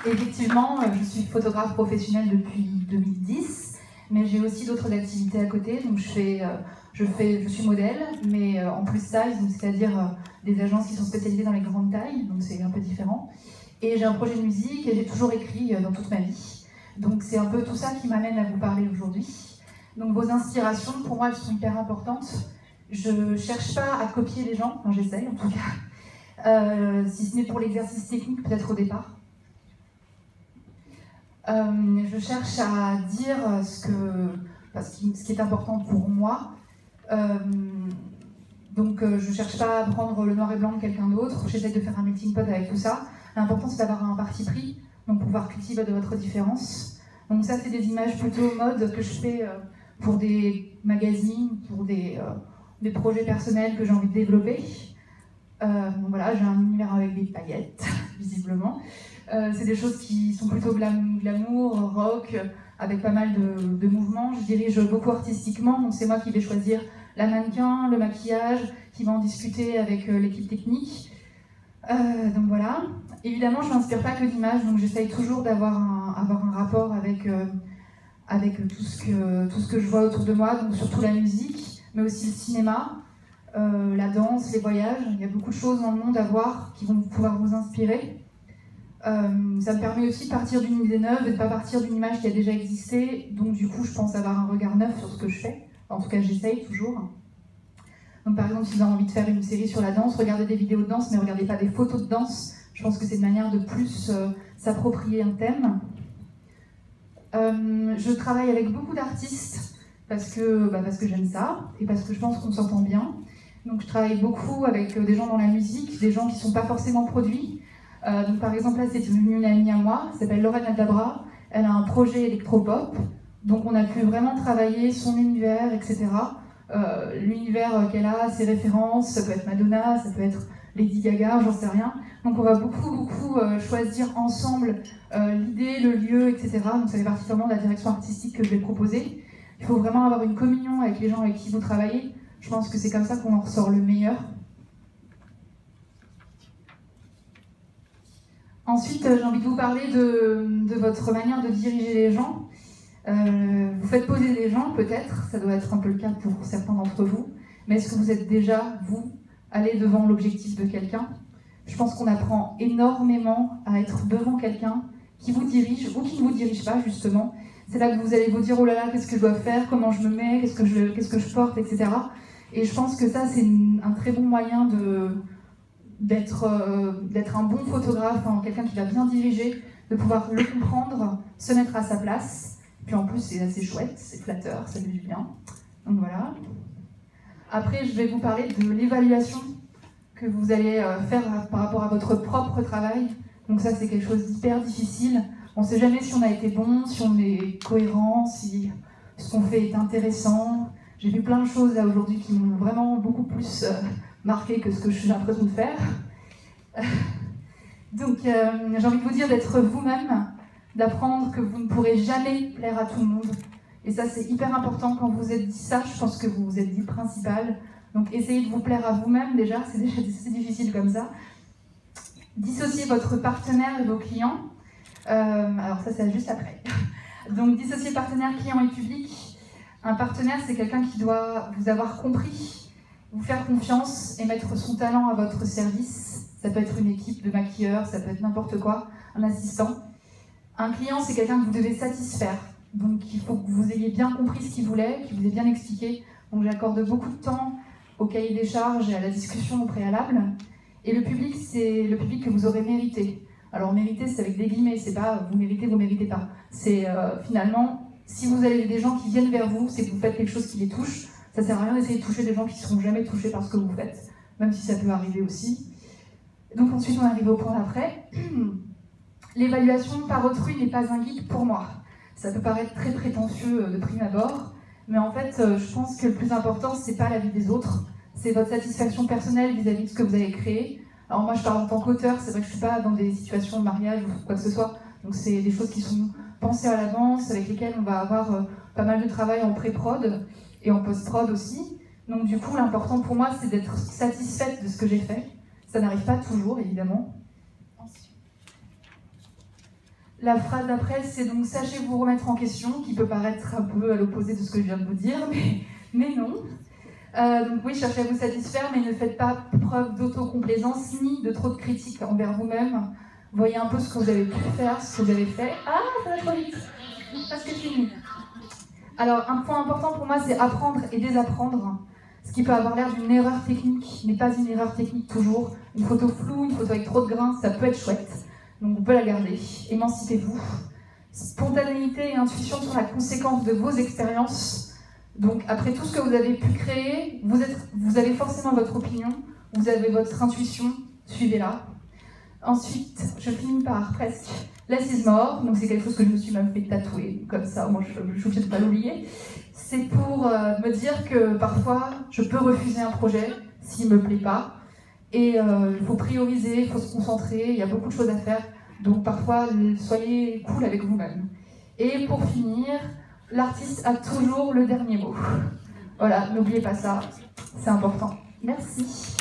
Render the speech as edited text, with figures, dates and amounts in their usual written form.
Effectivement, je suis photographe professionnelle depuis 2010, mais j'ai aussi d'autres activités à côté. Donc je suis modèle, mais en plus size, c'est-à-dire des agences qui sont spécialisées dans les grandes tailles, donc c'est un peu différent. Et j'ai un projet de musique et j'ai toujours écrit dans toute ma vie. Donc c'est un peu tout ça qui m'amène à vous parler aujourd'hui. Donc vos inspirations, pour moi, elles sont hyper importantes. Je ne cherche pas à copier les gens, enfin j'essaye en tout cas, si ce n'est pour l'exercice technique peut-être au départ. Je cherche à dire ce qui est important pour moi. Donc je ne cherche pas à prendre le noir et blanc de quelqu'un d'autre, j'essaie de faire un melting pot avec tout ça. L'important c'est d'avoir un parti pris, donc pouvoir cultiver de votre différence. Donc ça c'est des images plutôt mode que je fais pour des magazines, pour des projets personnels que j'ai envie de développer. Donc voilà, j'ai un univers avec des paillettes, visiblement. C'est des choses qui sont plutôt glamour, rock, avec pas mal de mouvements. Je dirige beaucoup artistiquement, donc c'est moi qui vais choisir la mannequin, le maquillage, qui va en discuter avec l'équipe technique. Donc voilà. Évidemment, je ne m'inspire pas que d'images, donc j'essaye toujours d'avoir un rapport avec tout ce que je vois autour de moi, donc surtout la musique, mais aussi le cinéma, la danse, les voyages. Il y a beaucoup de choses dans le monde à voir qui vont pouvoir vous inspirer. Ça me permet aussi de partir d'une idée neuve et de ne pas partir d'une image qui a déjà existé, donc du coup je pense avoir un regard neuf sur ce que je fais. En tout cas j'essaye toujours. Donc par exemple si vous avez envie de faire une série sur la danse, regardez des vidéos de danse mais regardez pas des photos de danse. Je pense que c'est une manière de plus s'approprier un thème. Je travaille avec beaucoup d'artistes parce que j'aime ça et parce que je pense qu'on s'entend bien. Donc je travaille beaucoup avec des gens dans la musique, des gens qui ne sont pas forcément produits. Donc par exemple là c'est une amie à moi, elle s'appelle Lorraine Adabra, elle a un projet électropop, donc on a pu vraiment travailler son univers, etc. L'univers qu'elle a, ses références, ça peut être Madonna, ça peut être Lady Gaga, j'en sais rien. Donc on va beaucoup choisir ensemble l'idée, le lieu, etc. Donc ça fait partie vraiment de la direction artistique que je vais proposer. Il faut vraiment avoir une communion avec les gens avec qui vous travaillez. Je pense que c'est comme ça qu'on en ressort le meilleur. Ensuite, j'ai envie de vous parler de votre manière de diriger les gens. Vous faites poser les gens, peut-être, ça doit être un peu le cas pour certains d'entre vous, mais est-ce que vous êtes déjà, vous, allé devant l'objectif de quelqu'un? Je pense qu'on apprend énormément à être devant quelqu'un qui vous dirige ou qui ne vous dirige pas, justement. C'est là que vous allez vous dire, oh là là, qu'est-ce que je dois faire, comment je me mets, qu'est-ce que je porte, etc. Et je pense que ça, c'est un très bon moyen d'être un bon photographe, hein, quelqu'un qui va bien diriger, de pouvoir le comprendre, se mettre à sa place. Puis en plus, c'est assez chouette, c'est flatteur, ça fait du bien. Donc voilà. Après, je vais vous parler de l'évaluation que vous allez faire par rapport à votre propre travail. Donc ça, c'est quelque chose d'hyper difficile. On ne sait jamais si on a été bon, si on est cohérent, si ce qu'on fait est intéressant. J'ai vu plein de choses là aujourd'hui qui m'ont vraiment beaucoup plus marqué que ce que j'ai l'impression de faire. Donc j'ai envie de vous dire d'être vous-même, d'apprendre que vous ne pourrez jamais plaire à tout le monde. Et ça c'est hyper important quand vous vous êtes dit ça, je pense que vous vous êtes dit le principal. Donc essayez de vous plaire à vous-même déjà, c'est difficile comme ça. Dissociez votre partenaire et vos clients. Alors ça c'est juste après. Donc dissocier partenaire, client et public. Un partenaire c'est quelqu'un qui doit vous avoir compris, vous faire confiance et mettre son talent à votre service. Ça peut être une équipe de maquilleurs, ça peut être n'importe quoi, un assistant. Un client, c'est quelqu'un que vous devez satisfaire. Donc il faut que vous ayez bien compris ce qu'il voulait, qu'il vous ait bien expliqué. Donc j'accorde beaucoup de temps au cahier des charges et à la discussion au préalable. Et le public, c'est le public que vous aurez mérité. Alors mériter, c'est avec des guillemets, c'est pas vous méritez pas. C'est finalement, si vous avez des gens qui viennent vers vous, c'est que vous faites quelque chose qui les touche. Ça sert à rien d'essayer de toucher des gens qui ne seront jamais touchés par ce que vous faites, même si ça peut arriver aussi. Donc ensuite, on arrive au point d'après. L'évaluation par autrui n'est pas un guide pour moi. Ça peut paraître très prétentieux de prime abord, mais en fait, je pense que le plus important, c'est pas la vie des autres, c'est votre satisfaction personnelle vis-à-vis de ce que vous avez créé. Alors moi, je parle en tant qu'auteur, c'est vrai que je suis pas dans des situations de mariage ou quoi que ce soit, donc c'est des choses qui sont pensées à l'avance, avec lesquelles on va avoir pas mal de travail en pré-prod et en post-prod aussi. Donc du coup, l'important pour moi, c'est d'être satisfaite de ce que j'ai fait. Ça n'arrive pas toujours, évidemment. La phrase d'après, c'est donc sachez vous remettre en question, qui peut paraître un peu à l'opposé de ce que je viens de vous dire, mais non. Donc oui, cherchez à vous satisfaire, mais ne faites pas preuve d'autocomplaisance ni de trop de critiques envers vous-même. Voyez un peu ce que vous avez pu faire, ce que vous avez fait. Ah, ça va trop vite, presque fini. Alors, un point important pour moi, c'est apprendre et désapprendre. Ce qui peut avoir l'air d'une erreur technique n'est pas une erreur technique toujours. Une photo floue, une photo avec trop de grains, ça peut être chouette. Donc on peut la garder. Émancipez-vous. Spontanéité et intuition sont la conséquence de vos expériences. Donc après tout ce que vous avez pu créer, vous avez forcément votre opinion, vous avez votre intuition, suivez-la. Ensuite, je finis par presque less is more, donc c'est quelque chose que je me suis même fait tatouer, comme ça, moi je suis obligée de ne pas l'oublier. C'est pour me dire que parfois je peux refuser un projet s'il ne me plaît pas. Et il faut prioriser, il faut se concentrer, il y a beaucoup de choses à faire. Donc parfois, soyez cool avec vous-même. Et pour finir, l'artiste a toujours le dernier mot. Voilà, n'oubliez pas ça, c'est important. Merci.